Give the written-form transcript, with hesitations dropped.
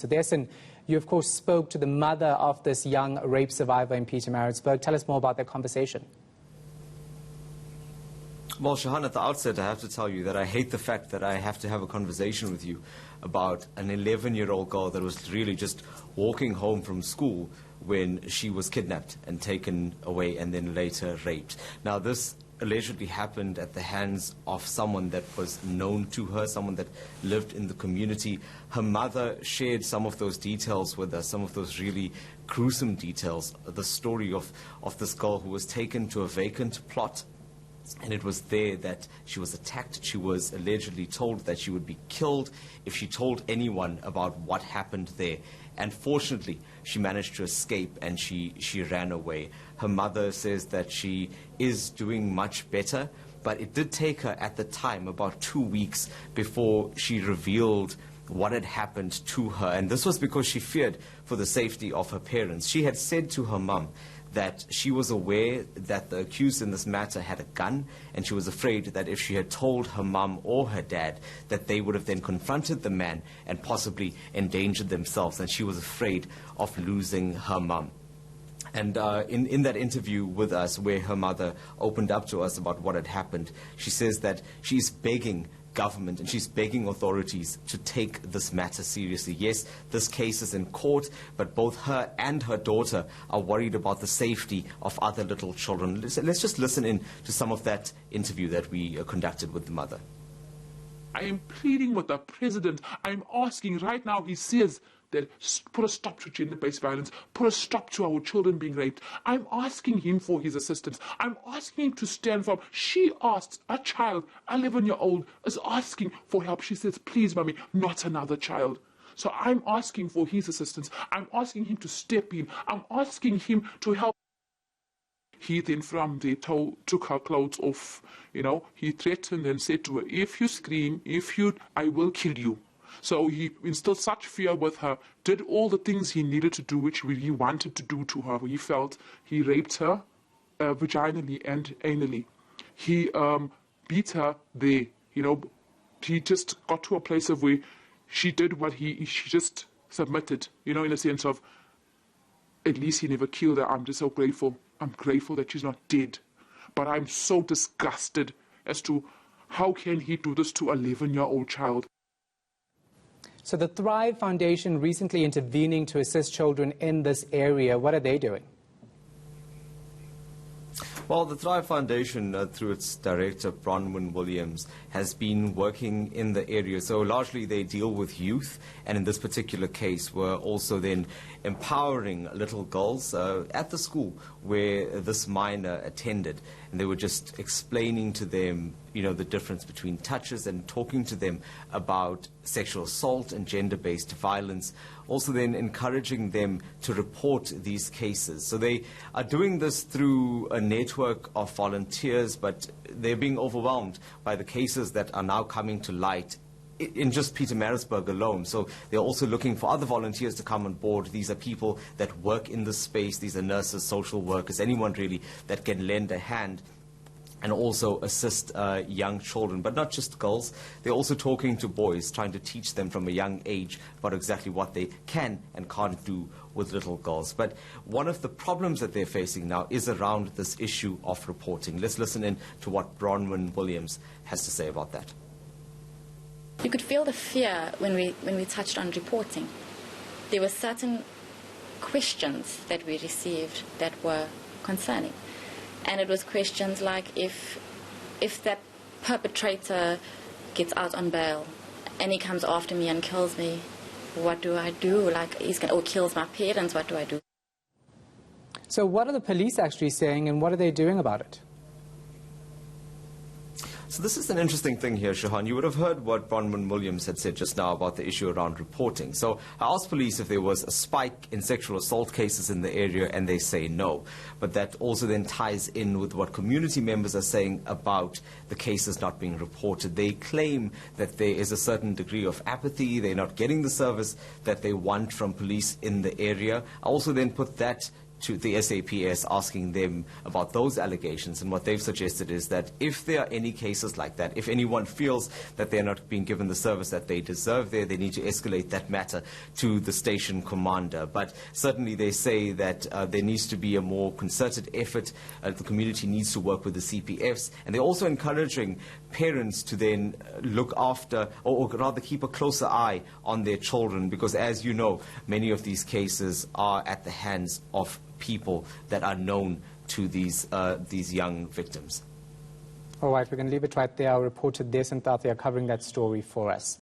So Dasen, you of course spoke to the mother of this young rape survivor in Pietermaritzburg. Tell us more about that conversation. Well, Shahan, at the outset, I have to tell you that I hate the fact that I have to have a conversation with you about an 11-year-old girl that was really just walking home from school when she was kidnapped and taken away and then later raped. Now, this allegedly happened at the hands of someone that was known to her, someone that lived in the community. Her mother shared some of those details with us, some of those really gruesome details, the story of this girl who was taken to a vacant plot. And it was there that she was attacked. She was allegedly told that she would be killed if she told anyone about what happened there. And fortunately, she managed to escape and she ran away. Her mother says that she is doing much better, but it did take her at the time about 2 weeks before she revealed what had happened to her. And this was because she feared for the safety of her parents. She had said to her mum that she was aware that the accused in this matter had a gun, and she was afraid that if she had told her mum or her dad, that they would have then confronted the man and possibly endangered themselves, and she was afraid of losing her mum. And in that interview with us, where her mother opened up to us about what had happened, she says that she's begging government and she's begging authorities to take this matter seriously. Yes, this case is in court, but both her and her daughter are worried about the safety of other little children. Let's just listen in to some of that interview that we conducted with the mother. I am pleading with the president. I'm asking right now, he says that put a stop to gender-based violence, put a stop to our children being raped. I'm asking him for his assistance. I'm asking him to stand for him. She asks, a child, 11-year-old, is asking for help. She says, please, mommy, not another child. So I'm asking for his assistance. I'm asking him to step in. I'm asking him to help. He then from there took her clothes off. You know, he threatened and said to her, if you scream, I will kill you. So he instilled such fear with her, did all the things he needed to do, which he wanted to do to her. He felt he raped her vaginally and anally. He beat her there. You know, he just got to a place of where she did what she just submitted, you know, in a sense of, at least he never killed her. I'm just so grateful. I'm grateful that she's not dead. But I'm so disgusted as to how can he do this to an 11-year-old child. So the Thrive Foundation recently intervening to assist children in this area. What are they doing? Well, the Thrive Foundation, through its director, Bronwyn Williams, has been working in the area. So largely they deal with youth, and in this particular case, we're also then empowering little girls at the school where this minor attended. And they were just explaining to them, you know, the difference between touches and talking to them about sexual assault and gender-based violence. Also then encouraging them to report these cases. So they are doing this through a network of volunteers, but they're being overwhelmed by the cases that are now coming to light in just Pietermaritzburg alone. So they're also looking for other volunteers to come on board. These are people that work in this space. These are nurses, social workers, anyone really that can lend a hand and also assist young children, but not just girls. They're also talking to boys, trying to teach them from a young age about exactly what they can and can't do with little girls. But one of the problems that they're facing now is around this issue of reporting. Let's listen in to what Bronwyn Williams has to say about that. You could feel the fear when we touched on reporting. There were certain questions that we received that were concerning. And it was questions like, if that perpetrator gets out on bail and he comes after me and kills me, what do I do? Like, or kills my parents, what do I do? So what are the police actually saying, and what are they doing about it? So this is an interesting thing here, Shahan. You would have heard what Bronwyn Williams had said just now about the issue around reporting. So I asked police if there was a spike in sexual assault cases in the area, and they say no. But that also then ties in with what community members are saying about the cases not being reported. They claim that there is a certain degree of apathy. They're not getting the service that they want from police in the area. I also then put that to the SAPS, asking them about those allegations. And what they've suggested is that if there are any cases like that, if anyone feels that they're not being given the service that they deserve there, they need to escalate that matter to the station commander. But certainly they say that there needs to be a more concerted effort. The community needs to work with the CPFs. And they're also encouraging parents to then look after, or rather keep a closer eye on their children, because as you know, many of these cases are at the hands of people that are known to these young victims. All right, we're going to leave it right there. Our reporter Dasen Thathiah covering that story for us.